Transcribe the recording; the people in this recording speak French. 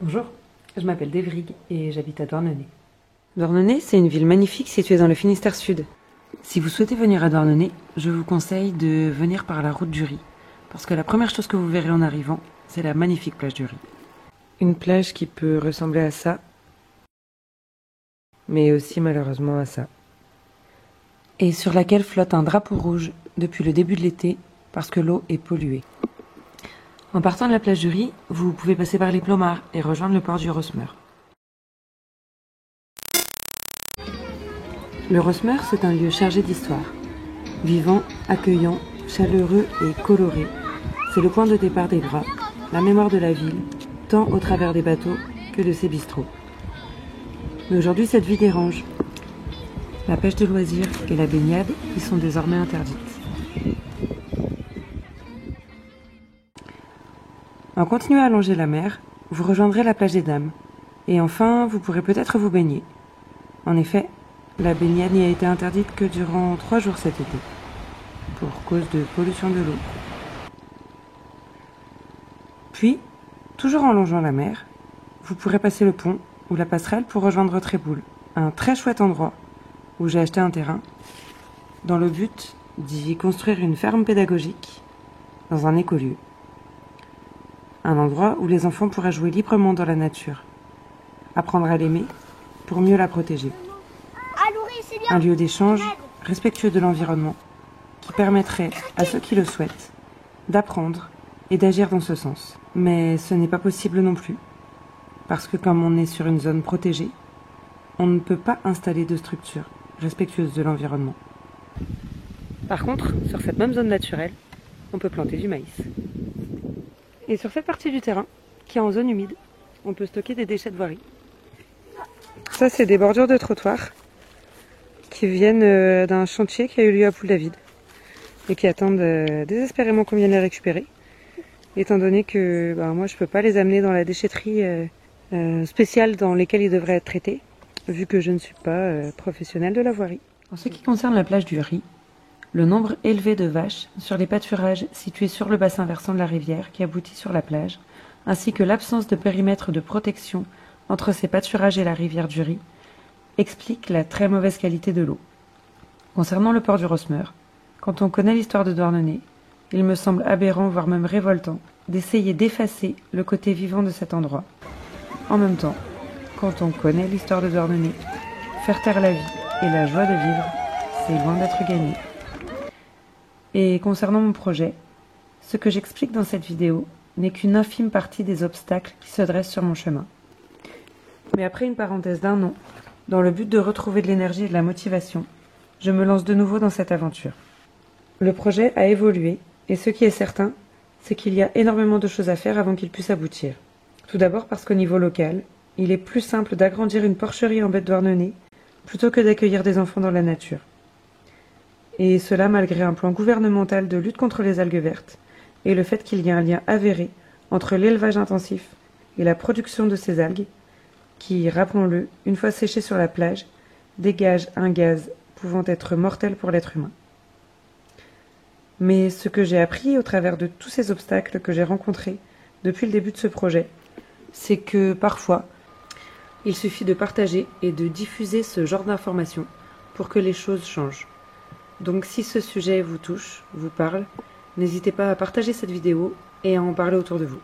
Bonjour, je m'appelle Devrig et j'habite à Douarnenez. Douarnenez, c'est une ville magnifique située dans le Finistère Sud. Si vous souhaitez venir à Douarnenez, je vous conseille de venir par la route du Ry, parce que la première chose que vous verrez en arrivant, c'est la magnifique plage du Ry. Une plage qui peut ressembler à ça, mais aussi malheureusement à ça. Et sur laquelle flotte un drapeau rouge depuis le début de l'été, parce que l'eau est polluée. En partant de la plage du Ry, vous pouvez passer par les Plomards et rejoindre le port du Rosmer. Le Rosmer, c'est un lieu chargé d'histoire. Vivant, accueillant, chaleureux et coloré, c'est le point de départ des gras, la mémoire de la ville, tant au travers des bateaux que de ses bistrots. Mais aujourd'hui, cette vie dérange. La pêche de loisirs et la baignade y sont désormais interdites. En continuant à longer la mer, vous rejoindrez la plage des Dames. Et enfin, vous pourrez peut-être vous baigner. En effet, la baignade n'y a été interdite que durant 3 jours cet été, pour cause de pollution de l'eau. Puis, toujours en longeant la mer, vous pourrez passer le pont ou la passerelle pour rejoindre Tréboul, un très chouette endroit où j'ai acheté un terrain, dans le but d'y construire une ferme pédagogique dans un écolieu. Un endroit où les enfants pourraient jouer librement dans la nature, apprendre à l'aimer pour mieux la protéger. Un lieu d'échange respectueux de l'environnement qui permettrait à ceux qui le souhaitent d'apprendre et d'agir dans ce sens. Mais ce n'est pas possible non plus, parce que comme on est sur une zone protégée, on ne peut pas installer de structure respectueuse de l'environnement. Par contre, sur cette même zone naturelle, on peut planter du maïs. Et sur cette partie du terrain, qui est en zone humide, on peut stocker des déchets de voirie. Ça, c'est des bordures de trottoir qui viennent d'un chantier qui a eu lieu à Poule-David et qui attendent désespérément qu'on vienne les récupérer, étant donné que moi, je peux pas les amener dans la déchetterie spéciale dans lesquelles ils devraient être traités, vu que je ne suis pas professionnelle de la voirie. En ce qui concerne la plage du Ry, le nombre élevé de vaches sur les pâturages situés sur le bassin versant de la rivière qui aboutit sur la plage, ainsi que l'absence de périmètre de protection entre ces pâturages et la rivière du Ry, explique la très mauvaise qualité de l'eau. Concernant le port du Rosmer, quand on connaît l'histoire de Douarnenez, il me semble aberrant, voire même révoltant, d'essayer d'effacer le côté vivant de cet endroit. En même temps, quand on connaît l'histoire de Douarnenez, faire taire la vie et la joie de vivre, c'est loin d'être gagné. Et concernant mon projet, ce que j'explique dans cette vidéo n'est qu'une infime partie des obstacles qui se dressent sur mon chemin. Mais après une parenthèse d'1 an, dans le but de retrouver de l'énergie et de la motivation, je me lance de nouveau dans cette aventure. Le projet a évolué, et ce qui est certain, c'est qu'il y a énormément de choses à faire avant qu'il puisse aboutir. Tout d'abord parce qu'au niveau local, il est plus simple d'agrandir une porcherie en baie de Douarnenez plutôt que d'accueillir des enfants dans la nature. Et cela malgré un plan gouvernemental de lutte contre les algues vertes et le fait qu'il y a un lien avéré entre l'élevage intensif et la production de ces algues qui, rappelons-le, une fois séchées sur la plage, dégagent un gaz pouvant être mortel pour l'être humain. Mais ce que j'ai appris au travers de tous ces obstacles que j'ai rencontrés depuis le début de ce projet, c'est que parfois, il suffit de partager et de diffuser ce genre d'informations pour que les choses changent. Donc si ce sujet vous touche, vous parle, n'hésitez pas à partager cette vidéo et à en parler autour de vous.